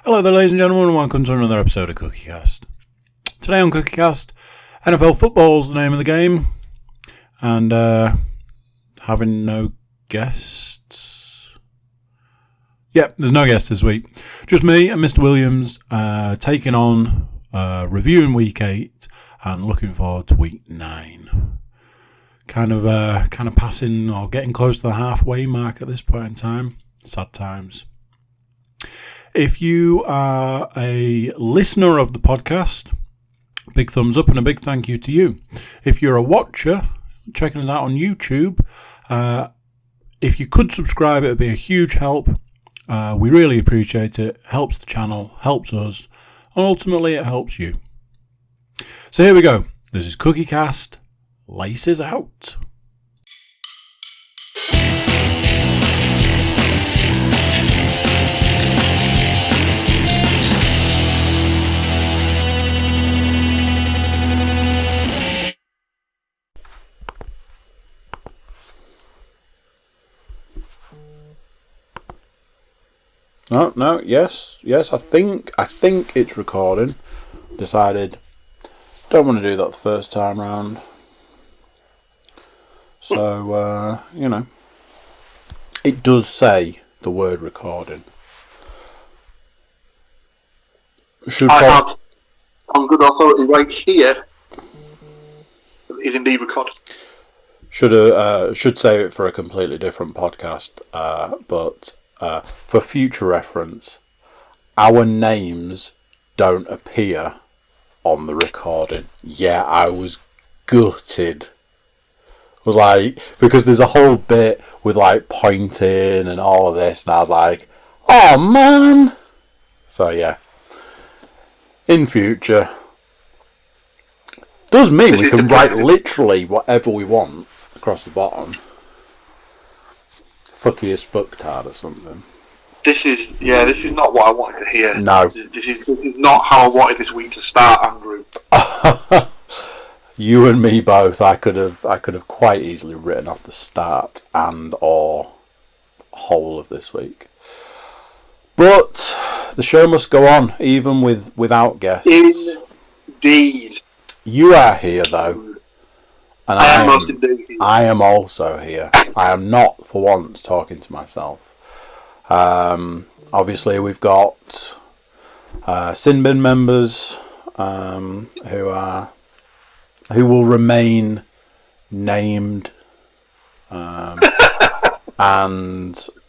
Hello there, ladies and gentlemen, and welcome to another episode of CookieCast. Today on CookieCast, NFL football's the name of the game, and having no guests. Yep, there's no guests this week. Just me and Mr. Williams taking on reviewing Week 8 and looking forward to Week 9. Kind of passing or getting close to the halfway mark at this point in time. Sad times. If you are a listener of the podcast, big thumbs up and a big thank you to you. If you're a watcher, checking us out on YouTube, if you could subscribe, it would be a huge help. We really appreciate it. Helps the channel, helps us, and ultimately it helps you. So here we go. This is CookieCast. Laces out. Oh, no, yes, I think it's recording. Decided, don't want to do that the first time round. So, it does say the word recording. I have, on good authority right here, it is indeed recorded. Should save it for a completely different podcast, but for future reference, our names don't appear on the recording. Yeah, I was gutted. Was like, because there's a whole bit with like pointing and all of this, and I was like, oh man. So yeah, in future, does mean we can write literally whatever we want across the bottom. Fuckiest fucktard or something. This is not what I wanted to hear. No. This is not how I wanted this week to start, Andrew. You and me both. I could have quite easily written off the start and or whole of this week. But the show must go on, even without guests. Indeed. You are here though. And I am most indeed here. I am also here. I am not for once talking to myself. Obviously we've got Sinbin members who will remain named, and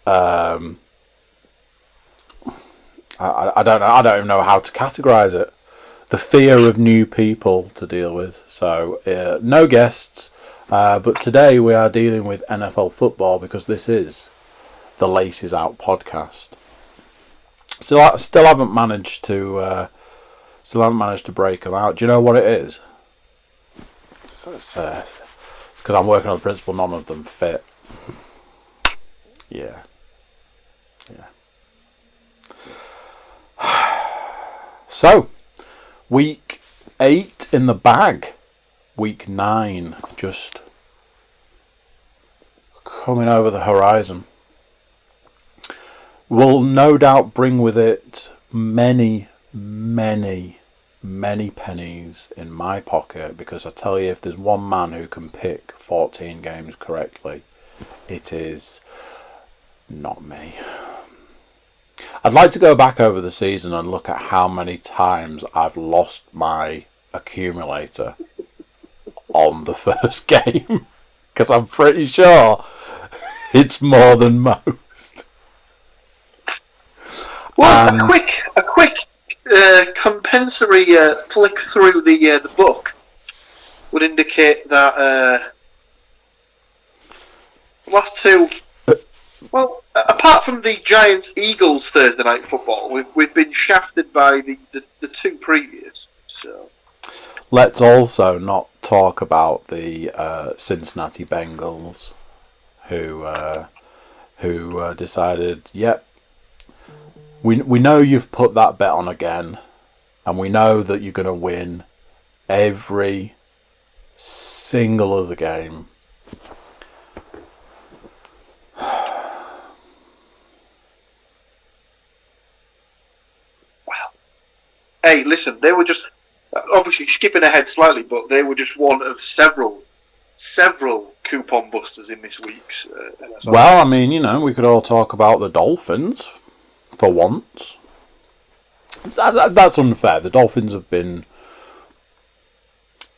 I don't even know how to categorise it. The fear of new people to deal with. So no guests, but today we are dealing with NFL football because this is the Laces Out podcast. Still haven't managed to break them out. Do you know what it is? It's because I'm working on the principle none of them fit. Yeah. So, Week 8 in the bag. Week 9 just coming over the horizon. Will no doubt bring with it many pennies in my pocket, because I tell you, if there's one man who can pick 14 games correctly, it is not me. I'd like to go back over the season and look at how many times I've lost my accumulator on the first game, because I'm pretty sure it's more than most. Well, a quick compensatory flick through the book would indicate that the last two. Well, apart from the Giants-Eagles Thursday night football, we've been shafted by the two previous. So let's also not talk about the Cincinnati Bengals, who decided, yep. We know you've put that bet on again, and we know that you're going to win every single other game. Hey, listen, they were just obviously skipping ahead slightly, but they were just one of several coupon busters in this week's NFL. Well, I mean, we could all talk about the Dolphins for once. That's unfair. The Dolphins have been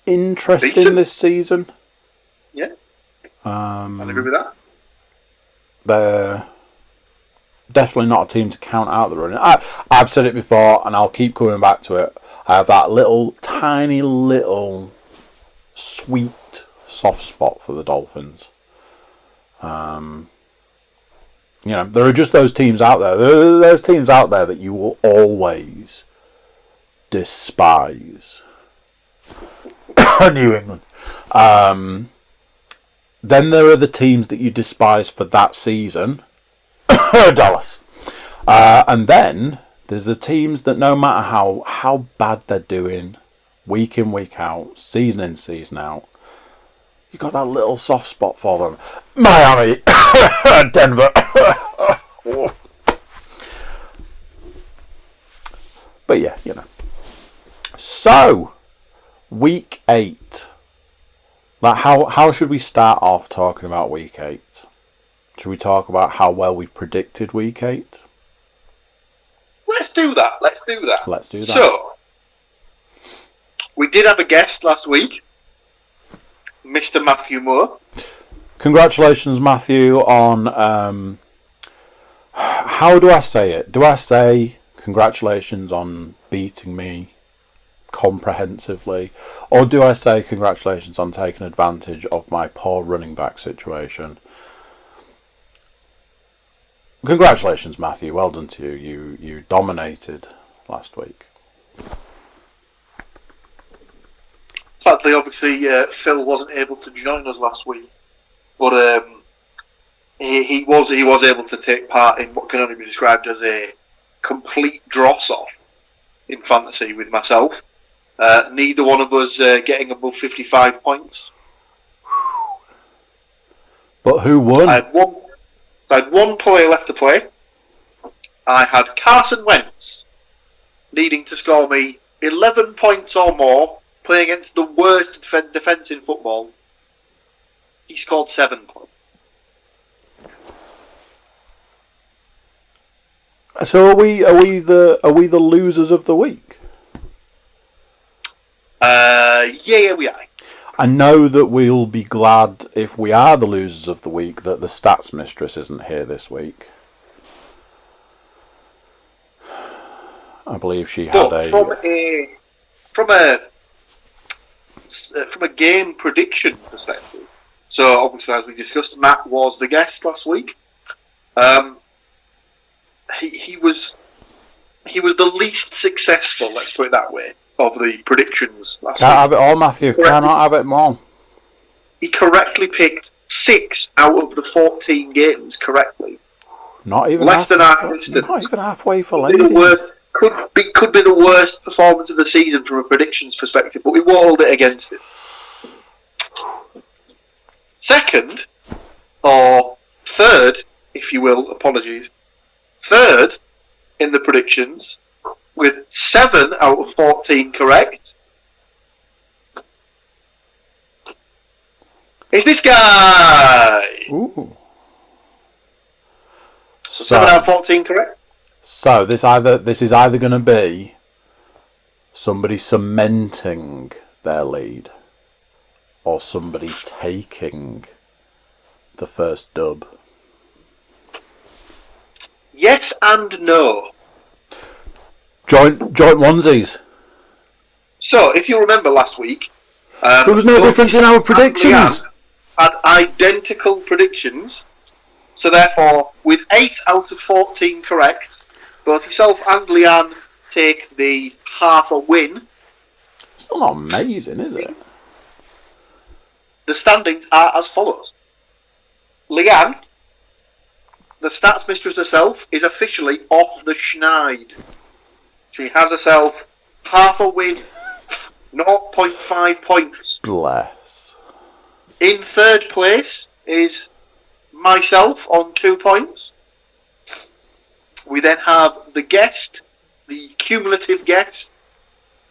interesting Decent. this season. Yeah. I agree with that. They're definitely not a team to count out the running. I've said it before, and I'll keep coming back to it. I have that tiny little sweet soft spot for the Dolphins. There are just those teams out there. There are those teams out there that you will always despise. New England. Then there are the teams that you despise for that season. Dallas. And then there's the teams that no matter how bad they're doing, week in, week out, season in, season out, you got that little soft spot for them. Miami, Denver. But yeah, So, week 8. Like, how should we start off talking about week 8? Should we talk about how well we predicted week 8? Let's do that. So, we did have a guest last week, Mr. Matthew Moore. Congratulations, Matthew, on... how do I say it? Do I say congratulations on beating me comprehensively? Or do I say congratulations on taking advantage of my poor running back situation? Congratulations, Matthew. Well done to you. You dominated last week. Sadly, obviously, Phil wasn't able to join us last week, but he was able to take part in what can only be described as a complete dross-off in fantasy with myself. Neither one of us getting above 55 points. But who won? I had one player left to play. I had Carson Wentz needing to score me 11 points or more, playing against the worst defence in football. He scored 7 points. So are we the losers of the week? Yeah, we are. I know that we'll be glad if we are the losers of the week that the stats mistress isn't here this week. I believe she had from a game prediction perspective. So obviously, as we discussed, Matt was the guest last week. He was the least successful, let's put it that way, of the predictions last week. Can't have it all, Matthew. Cannot have it more. He correctly picked 6 out of the 14 games correctly. Not even less than half distance. Not even halfway for ladies. Could be the worst performance of the season from a predictions perspective, but we walled it against it. Second, or third, if you will, apologies. Third in the predictions, with 7 out of 14 correct, is this guy. Ooh. So 7 out of 14 correct? So this is either going to be somebody cementing their lead or somebody taking the first dub. Yes and no. Joint onesies. So, if you remember last week, there was no difference in our predictions. Had identical predictions. So therefore, with 8 out of 14 correct, both yourself and Leanne take the half a win. Still not amazing, is it? The standings are as follows. Leanne, the stats mistress herself, is officially off the schneid. She has herself half a win, 0.5 points. Bless. In third place is myself on 2 points. We then have the guest, the cumulative guest,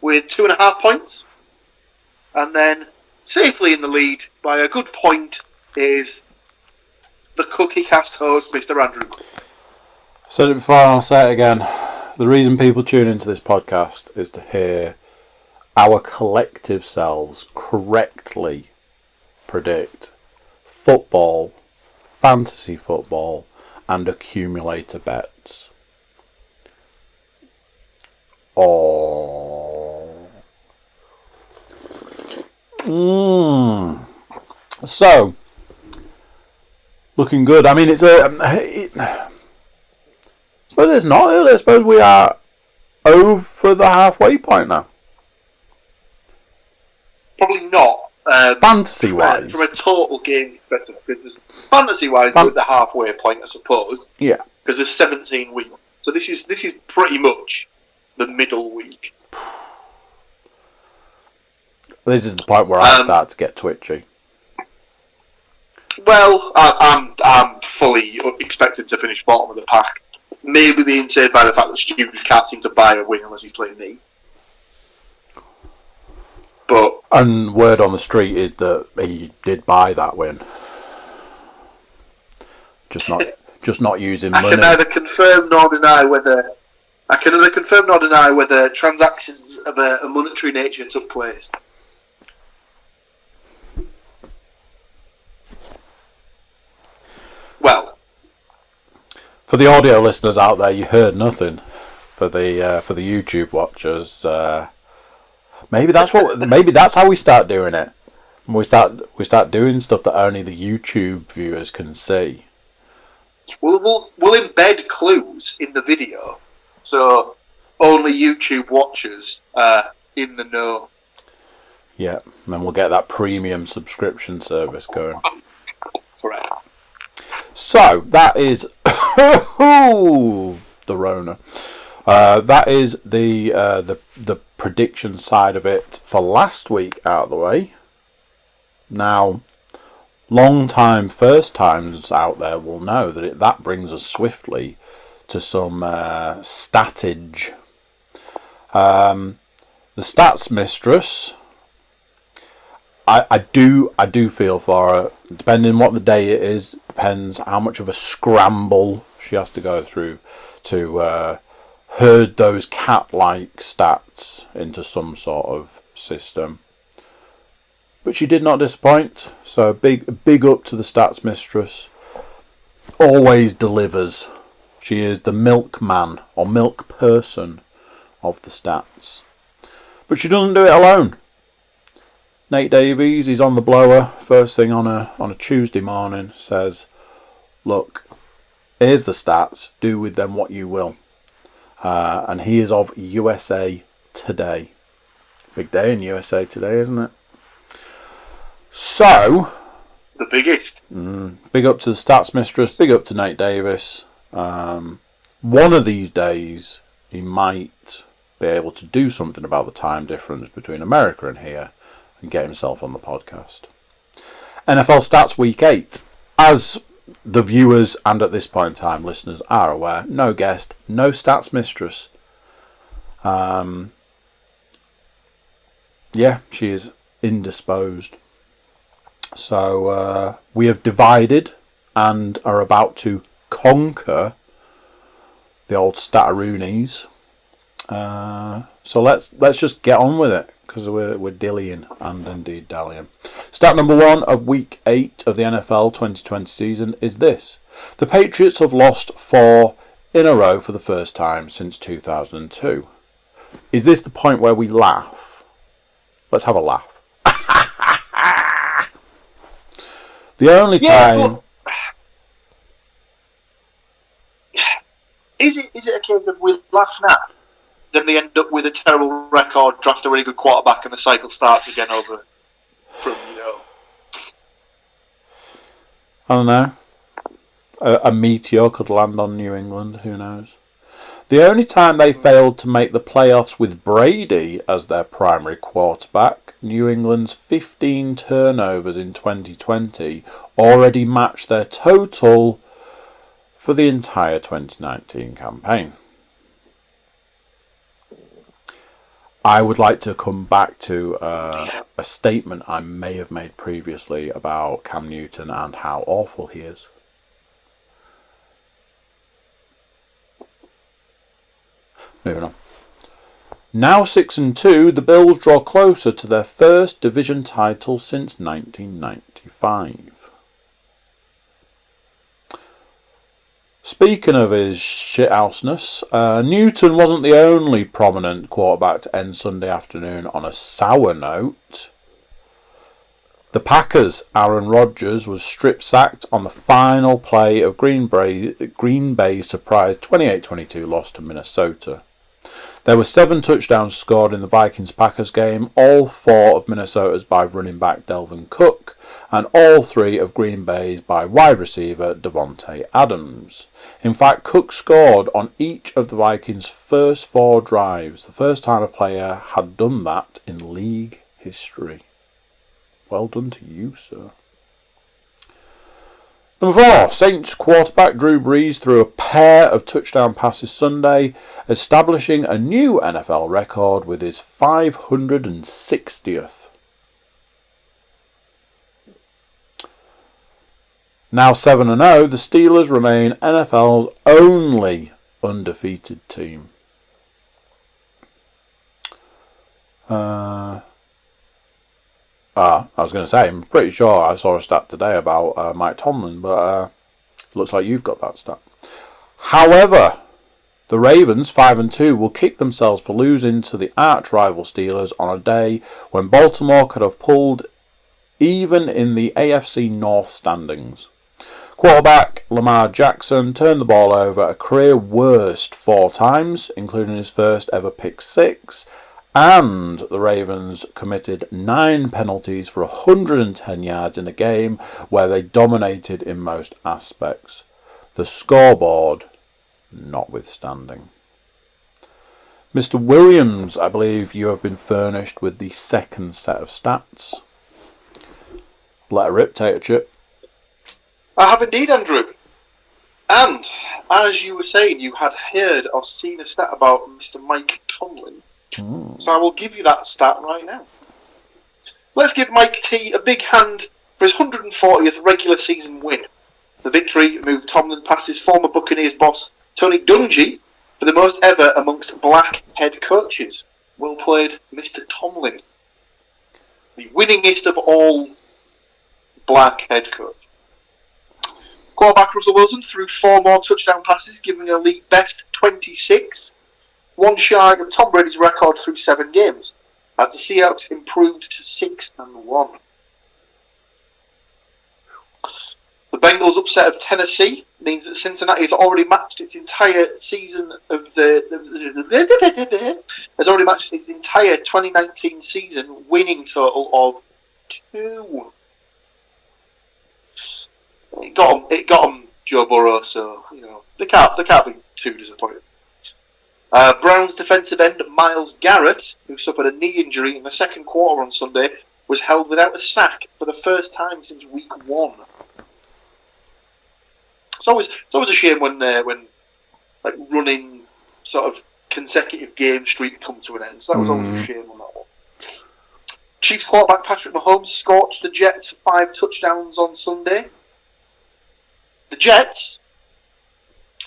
with 2.5 points. And then safely in the lead by a good point is the Cookie Cast host, Mr. Andrew. I've said it before and I'll say it again. The reason people tune into this podcast is to hear our collective selves correctly predict football, fantasy football, and accumulator bets. So, looking good. I mean, I suppose it's not early. I suppose we are over the halfway point now. Probably not. Fantasy-wise. From a total game perspective, fantasy-wise, we're at the halfway point, I suppose. Yeah. Because there's 17 weeks. So this is pretty much the middle week. This is the point where I start to get twitchy. Well, I'm fully expected to finish bottom of the pack. Maybe being saved by the fact that Stu just can't seem to buy a win unless he's playing me. And word on the street is that he did buy that win. Just not using money. I can neither confirm nor deny whether transactions of a monetary nature took place. Well, for the audio listeners out there, you heard nothing. For the YouTube watchers, maybe that's how we start doing it. We start doing stuff that only the YouTube viewers can see. We'll embed clues in the video, so only YouTube watchers are in the know. Yeah, and then we'll get that premium subscription service going. Correct. So that is the Rona. That is the prediction side of it for last week out of the way. Now, long time first timers out there will know that that brings us swiftly to some statage. The stats mistress. I do feel for her. Depending on what the day it is, depends how much of a scramble she has to go through to herd those cat-like stats into some sort of system. But she did not disappoint. So big up to the stats mistress. Always delivers. She is the milkman or milk person of the stats. But she doesn't do it alone. Nate Davies, he's on the blower first thing on a Tuesday morning, says, look, here's the stats, do with them what you will. And he is of USA Today. Big day in USA Today, isn't it? So, the biggest. Big up to the stats mistress, big up to Nate Davis. One of these days, he might be able to do something about the time difference between America and here and get himself on the podcast. NFL Stats Week 8. As the viewers and at this point in time listeners are aware, no guest, no stats mistress. She is indisposed. So we have divided and are about to conquer the old Stataroonies. So let's just get on with it, because we're dillying and indeed dallying. Stat number 1 of Week 8 of the NFL 2020 season is this. The Patriots have lost 4 in a row for the first time since 2002. Is this the point where we laugh? Let's have a laugh. The only time... Is it a case of we laugh now? Then they end up with a terrible record, draft a really good quarterback, and the cycle starts again over from, I don't know. A meteor could land on New England, who knows? The only time they failed to make the playoffs with Brady as their primary quarterback, New England's 15 turnovers in 2020 already matched their total for the entire 2019 campaign. I would like to come back to a statement I may have made previously about Cam Newton and how awful he is. Moving on. Now 6-2, the Bills draw closer to their first division title since 1995. Speaking of his shithouseness, Newton wasn't the only prominent quarterback to end Sunday afternoon on a sour note. The Packers' Aaron Rodgers was strip-sacked on the final play of Green Bay's surprise 28-22 loss to Minnesota. There were 7 touchdowns scored in the Vikings-Packers game, all 4 of Minnesota's by running back Delvin Cook, and all 3 of Green Bay's by wide receiver Devontae Adams. In fact, Cook scored on each of the Vikings' first 4 drives, the first time a player had done that in league history. Well done to you, sir. Number 4, Saints quarterback Drew Brees threw a pair of touchdown passes Sunday, establishing a new NFL record with his 560th. Now 7-0, the Steelers remain NFL's only undefeated team. I was going to say, I'm pretty sure I saw a stat today about Mike Tomlin, but it looks like you've got that stat. However, the Ravens, 5-2, will kick themselves for losing to the arch-rival Steelers on a day when Baltimore could have pulled even in the AFC North standings. Quarterback Lamar Jackson turned the ball over a career worst 4 times, including his first ever pick 6, and the Ravens committed 9 penalties for 110 yards in a game where they dominated in most aspects. The scoreboard notwithstanding. Mr. Williams, I believe you have been furnished with the second set of stats. Let her rip, Tater Chip. I have indeed, Andrew. And, as you were saying, you had heard or seen a stat about Mr. Mike Tomlin. So I will give you that stat right now. Let's give Mike T a big hand for his 140th regular season win. The victory moved Tomlin past his former Buccaneers boss, Tony Dungy, for the most ever amongst black head coaches. Well played, Mr. Tomlin. The winningest of all black head coach. Quarterback Russell Wilson threw 4 more touchdown passes, giving a league best 26. 1 shy of Tom Brady's record through 7 games, as the Seahawks improved to 6-1. The Bengals' upset of Tennessee means that Cincinnati has already matched its entire season of has already matched its entire 2019 season winning total of 2. It got them Joe Burrow, so they can't be too disappointed. Browns defensive end Myles Garrett, who suffered a knee injury in the second quarter on Sunday, was held without a sack for the first time since week 1. It's always a shame when like running sort of consecutive game streak comes to an end. So that was always a shame on that one. Chiefs quarterback Patrick Mahomes scorched the Jets for 5 touchdowns on Sunday. The Jets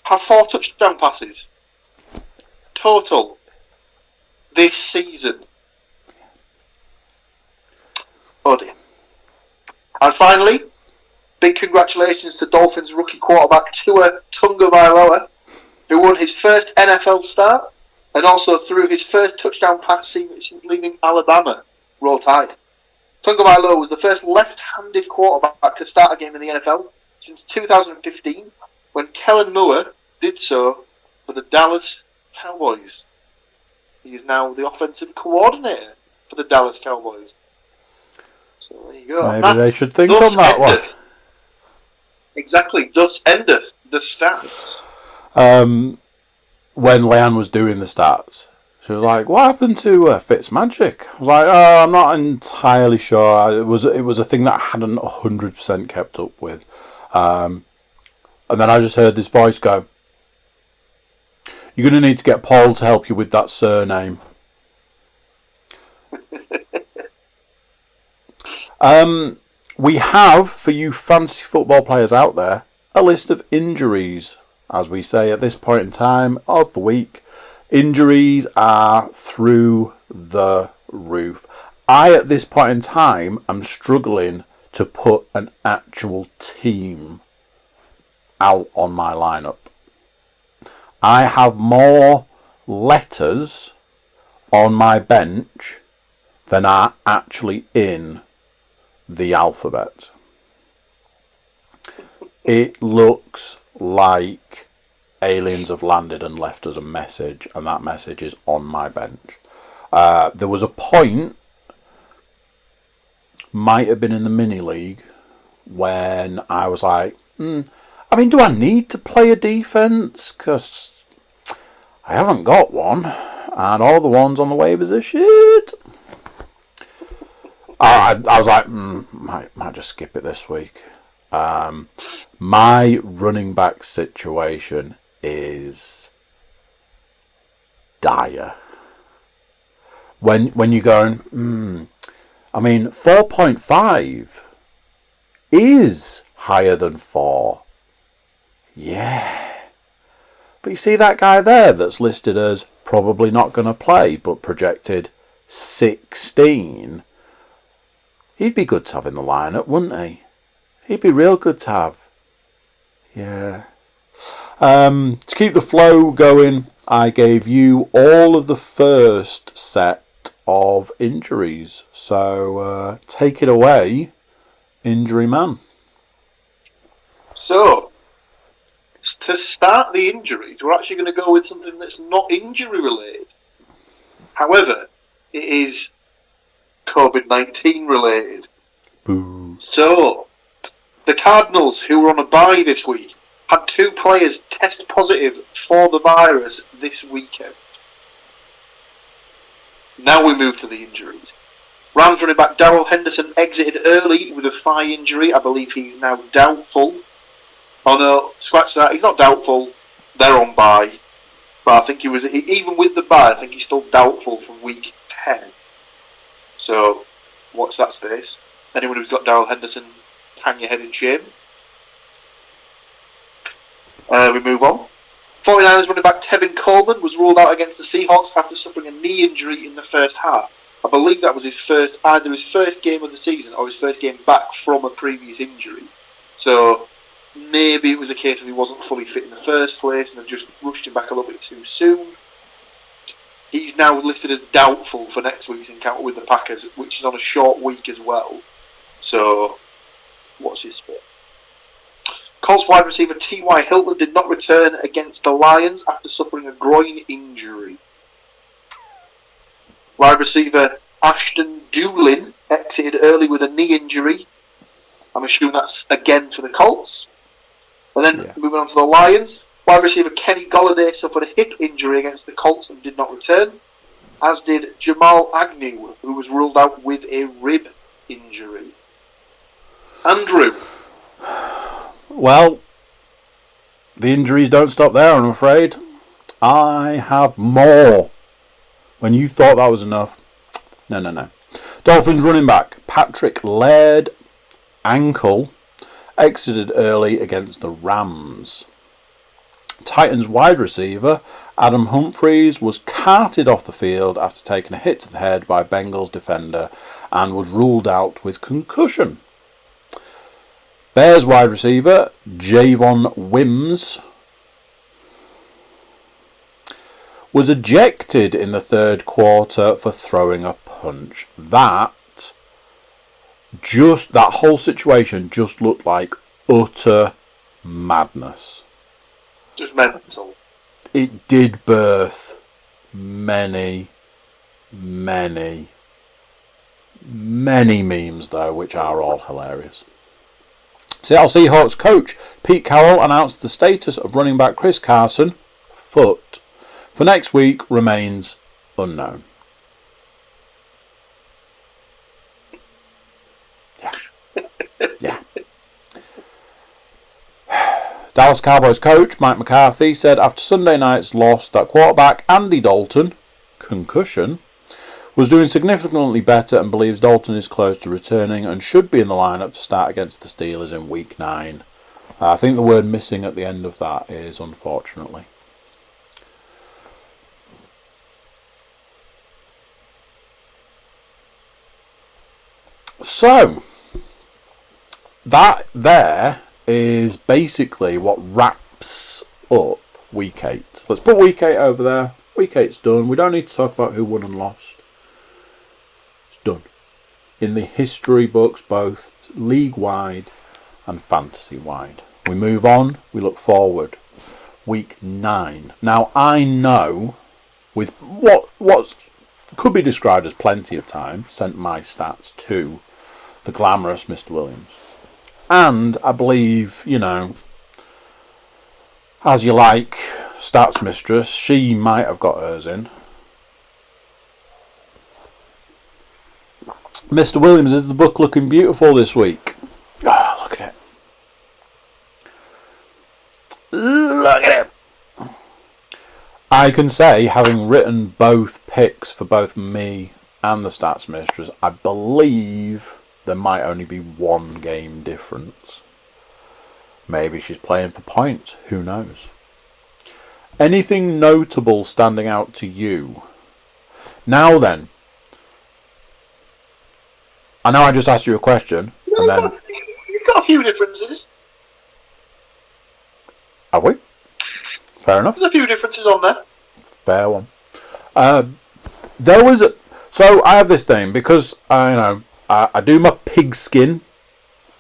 have 4 touchdown passes total this season. Oh dear. And finally, big congratulations to Dolphins rookie quarterback Tua Tagovailoa, who won his first NFL start and also threw his first touchdown pass since leaving Alabama. Roll Tide. Tagovailoa was the first left-handed quarterback to start a game in the NFL since 2015, when Kellen Moore did so for the Dallas Cowboys. He is now the offensive coordinator for the Dallas Cowboys. So there you go. Maybe they should think on that one. Exactly. Thus endeth the stats. When Leanne was doing the stats, she was like, "What happened to Fitzmagic?" I was like, "Oh, I'm not entirely sure. It was a thing that I hadn't 100% kept up with." And then I just heard this voice go, "You're going to need to get Paul to help you with that surname." We have, for you fantasy football players out there, a list of injuries. As we say at this point in time of the week, injuries are through the roof. I, at this point in time, am struggling to put an actual team out on my lineup. I have more letters on my bench than are actually in the alphabet. It looks like aliens have landed and left us a message, and that message is on my bench. There was a point, might have been in the mini league, when I was like, do I need to play a defence? Because I haven't got one, and all the ones on the waivers are shit. I was like, might just skip it this week. My running back situation is dire. When you're going, 4.5 is higher than 4. Yeah. But you see that guy there that's listed as probably not going to play, but projected 16. He'd be good to have in the lineup, wouldn't he? He'd be real good to have. Yeah. To keep the flow going, I gave you all of the first set of injuries. So take it away, injury man. So, to start the injuries, we're actually going to go with something that's not injury related. However, it is COVID-19 related. Boo. So, the Cardinals, who were on a bye this week, had 2 players test positive for the virus this weekend. Now we move to the injuries. Rams running back Darrell Henderson exited early with a thigh injury. I believe he's now doubtful. Oh no, scratch that. He's not doubtful. They're on bye. But I think he was, even with the bye, I think he's still doubtful from week 10. So, watch that space. Anyone who's got Darrell Henderson, hang your head in shame. We move on. 49ers running back Tevin Coleman was ruled out against the Seahawks after suffering a knee injury in the first half. I believe that was either his first game of the season or his first game back from a previous injury. So maybe it was a case of he wasn't fully fit in the first place and they've just rushed him back a little bit too soon. He's now listed as doubtful for next week's encounter with the Packers, which is on a short week as well. So watch this bit. Colts wide receiver T.Y. Hilton did not return against the Lions after suffering a groin injury. Wide receiver Ashton Doolin exited early with a knee injury. I'm assuming that's again for the Colts. And then moving on to the Lions, wide receiver Kenny Golladay suffered a hip injury against the Colts and did not return, as did Jamal Agnew, who was ruled out with a rib injury. Andrew. Well, the injuries don't stop there, I'm afraid. I have more. When you thought that was enough, no. Dolphins running back Patrick Laird, ankle, exited early against the Rams. Titans wide receiver Adam Humphries was carted off the field after taking a hit to the head by Bengals defender and was ruled out with concussion. Bears wide receiver Javon Wims was ejected in the third quarter for throwing a punch. That whole situation just looked like utter madness. Just mental. It did birth many memes though, which are all hilarious. Seattle Seahawks coach Pete Carroll announced the status of running back Chris Carson, foot, for next week remains unknown. Yeah. Dallas Cowboys coach Mike McCarthy said after Sunday night's loss that quarterback Andy Dalton, concussion, was doing significantly better and believes Dalton is close to returning and should be in the lineup to start against the Steelers in Week 9. I think the word missing at the end of that is unfortunately. So, that there is basically what wraps up Week 8. Let's put Week 8 over there. Week 8's done. We don't need to talk about who won and lost. It's done. In the history books, both league-wide and fantasy-wide. We move on. We look forward. Week 9. Now, I know with what could be described as plenty of time, sent my stats to the glamorous Mr. Williams. And I believe, as you like, Stats Mistress, she might have got hers in. Mr. Williams, is the book looking beautiful this week? Oh, look at it. Look at it. I can say, having written both picks for both me and the Stats Mistress, I believe there might only be one game difference. Maybe she's playing for points. Who knows? Anything notable standing out to you? Now then, I know I just asked you a question, and then you've got a few differences. Have we? Fair enough. There's a few differences on there. Fair one. So I have this thing because I do my pigskin,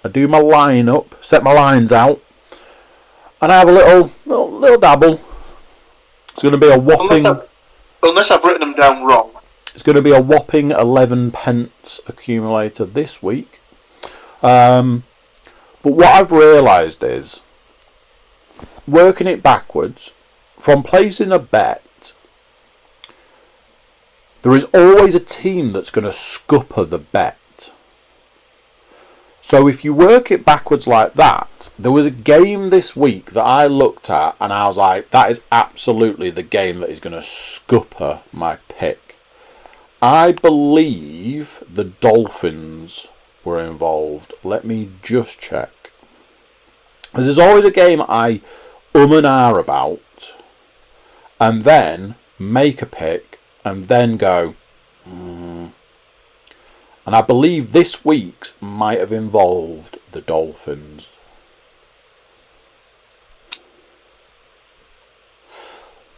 I do my line up, set my lines out, and I have a little dabble. It's going to be a whopping. Unless I've written them down wrong. It's going to be a whopping 11 pence accumulator this week. But what I've realised is, working it backwards, from placing a bet, there is always a team that's going to scupper the bet. So if you work it backwards like that, there was a game this week that I looked at and I was like, that is absolutely the game that is going to scupper my pick. I believe the Dolphins were involved. Let me just check. Because there's always a game I and ah about, and then make a pick, and then go, And I believe this week's might have involved the Dolphins.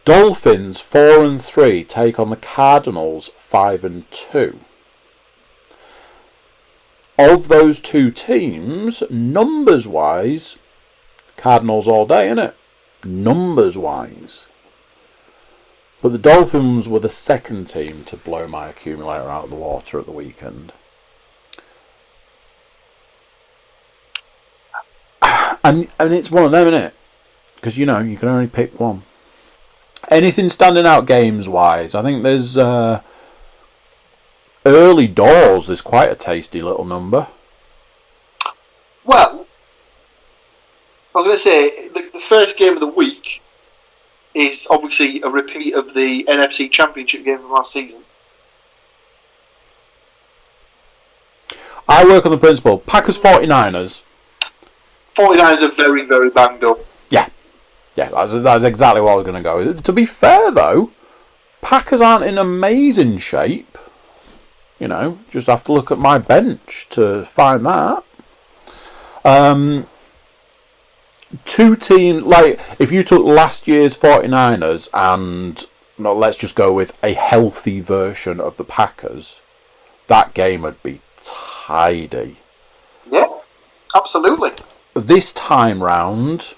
Dolphins 4-3 take on the Cardinals 5-2. Of those two teams, numbers wise, Cardinals all day, innit? Numbers wise. But the Dolphins were the second team to blow my accumulator out of the water at the weekend. And it's one of them, isn't it? Because, you can only pick one. Anything standing out games-wise? I think there's early doors. There's quite a tasty little number. Well, I was going to say, the first game of the week is obviously a repeat of the NFC Championship game from last season. I work on the principle. Packers 49ers. 49ers are very, very banged up. Yeah, that's exactly what I was going to go with. To be fair, though, Packers aren't in amazing shape. Just have to look at my bench to find that. Two teams, if you took last year's 49ers and, let's just go with a healthy version of the Packers, that game would be tidy. Yeah, absolutely. This time round,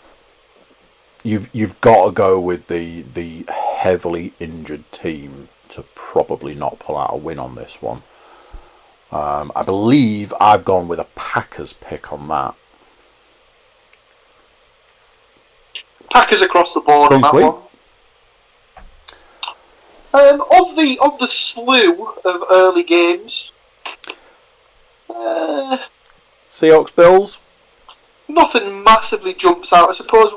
you've got to go with the heavily injured team to probably not pull out a win on this one. I believe I've gone with a Packers pick on that. Packers across the board on that one. Of the slew of early games, Seahawks Bills. Nothing massively jumps out. I suppose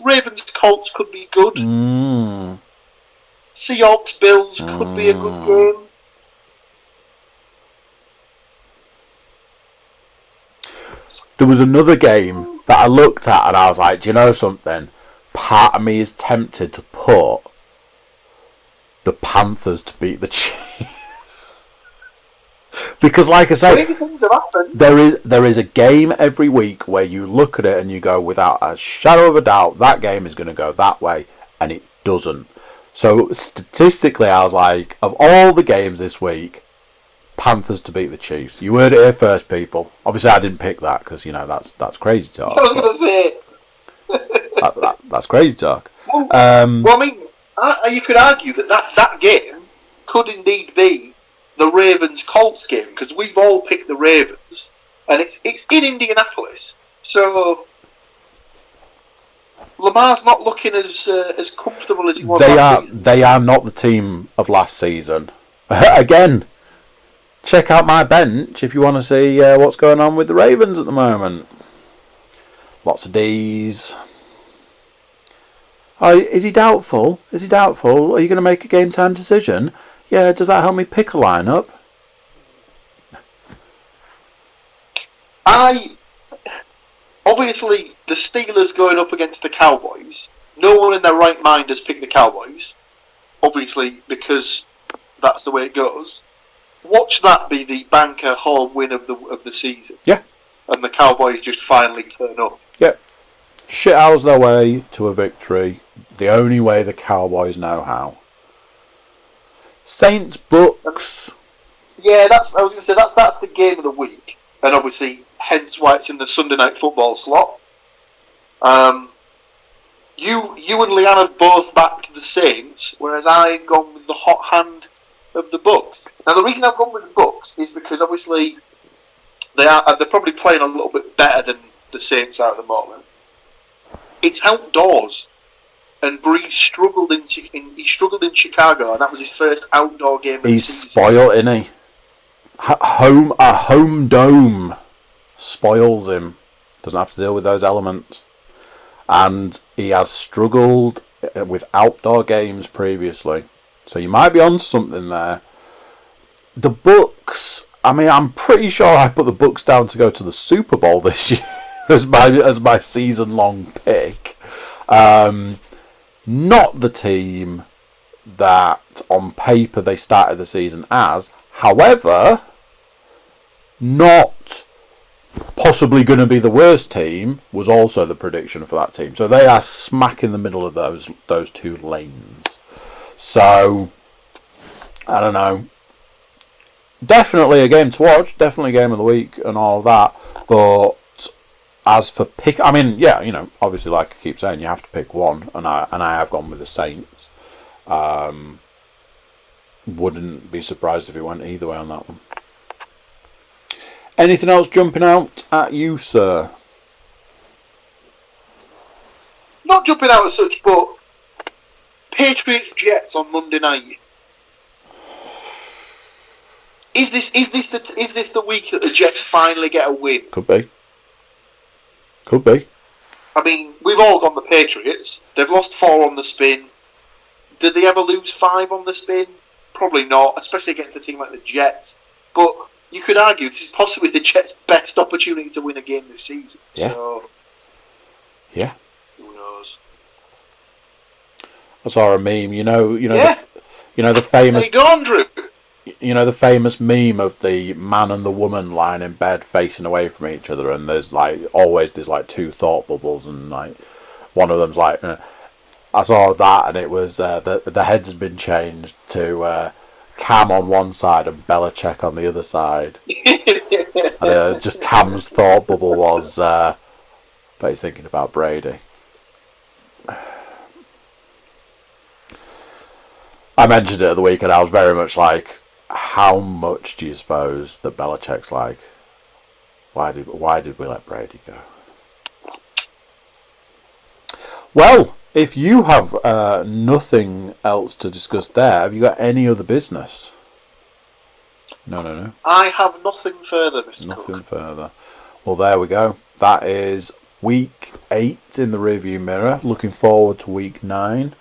Ravens Colts could be good. Mm. Seahawks Bills could be a good game. There was another game that I looked at and I was like, do you know something? Part of me is tempted to put the Panthers to beat the Chiefs. Because, like I say, there is a game every week where you look at it and you go, without a shadow of a doubt, that game is going to go that way, and it doesn't. So, statistically, I was like, of all the games this week, Panthers to beat the Chiefs. You heard it here first, people. Obviously, I didn't pick that because, that's crazy talk. I was going to say. That's crazy talk. Well, I mean, you could argue that game could indeed be the Ravens-Colts game, because we've all picked the Ravens, and it's in Indianapolis. So Lamar's not looking as comfortable as he was last season. They are not the team of last season. Again, check out my bench if you want to see what's going on with the Ravens at the moment. Lots of D's. Oh, is he doubtful? Are you going to make a game time decision? Yeah, does that help me pick a lineup? Obviously, the Steelers going up against the Cowboys. No one in their right mind has picked the Cowboys. Obviously, because that's the way it goes. Watch that be the banker home win of the season. Yeah. And the Cowboys just finally turn up. Yeah. Shithouse their way to a victory. The only way the Cowboys know how. Saints Bucks. Yeah, I was going to say that's the game of the week, and obviously, hence why it's in the Sunday Night Football slot. You and Leanne both backed the Saints, whereas I've gone with the hot hand of the Bucks. Now, the reason I've gone with the Bucks is because obviously they're probably playing a little bit better than the Saints are at the moment. It's outdoors, and Breeze struggled in Chicago, and that was his first outdoor game. He's spoiled, isn't he? A home dome spoils him. Doesn't have to deal with those elements. And he has struggled with outdoor games previously. So you might be on something there. The Bucks, I mean, I'm pretty sure I put the Bucks down to go to the Super Bowl this year as my season-long pick. Not the team that on paper they started the season as. However, not possibly going to be the worst team was also the prediction for that team. So they are smack in the middle of those two lanes. So, I don't know. Definitely a game to watch. Definitely a game of the week and all of that. But as for pick, I mean, yeah, obviously, like I keep saying, you have to pick one, and I have gone with the Saints. Wouldn't be surprised if it went either way on that one. Anything else jumping out at you, sir? Not jumping out as such, but Patriots Jets on Monday night. Is this the week that the Jets finally get a win? Could be. I mean, we've all gone the Patriots. They've lost 4 on the spin. Did they ever lose 5 on the spin? Probably not, especially against a team like the Jets. But you could argue this is possibly the Jets' best opportunity to win a game this season. Yeah. So, yeah. Who knows? I saw a meme. The famous. There you go, Andrew. The famous meme of the man and the woman lying in bed facing away from each other, and there's always 2 thought bubbles, and one of them's I saw that, and it was the heads had been changed to Cam on one side and Belichick on the other side. And just Cam's thought bubble was, but he's thinking about Brady. I mentioned it at the weekend. I was very much like, how much do you suppose that Belichick's like? Why did we let Brady go? Well, if you have nothing else to discuss there, have you got any other business? No. I have nothing further, Mr. Nothing Cook. further. Well, there we go. That is week 8 in the rearview mirror. Looking forward to week 9.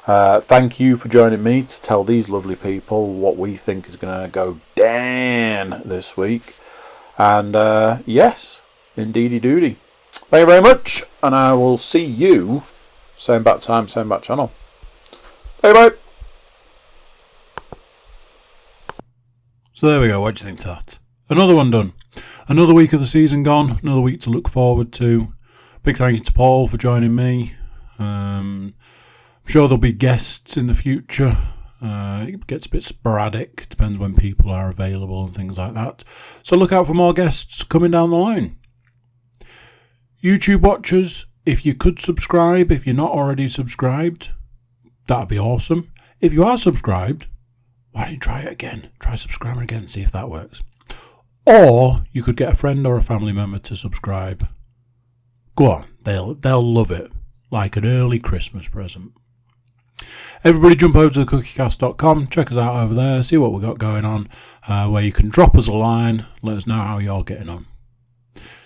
Thank you for joining me to tell these lovely people what we think is going to go down this week. And yes, Indeedy doody. Thank you very much, and I will see you same bat time, same bat channel. Bye bye. So there we go. What do you think to that? Another one done. Another week of the season gone. Another week to look forward to. Big thank you to Paul for joining me. I'm sure there'll be guests in the future. It gets a bit sporadic. Depends when people are available and things like that. So look out for more guests coming down the line. YouTube watchers, if you could subscribe, if you're not already subscribed, that'd be awesome. If you are subscribed, why don't you try it again? Try subscribing again, see if that works. Or you could get a friend or a family member to subscribe. Go on, they'll love it. Like an early Christmas present. Everybody jump over to thecookiecast.com, check us out over there, see what we've got going on, where you can drop us a line, let us know how you're getting on.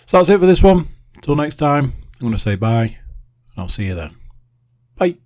So that's it for this one. Until next time, I'm going to say bye, and I'll see you then. Bye.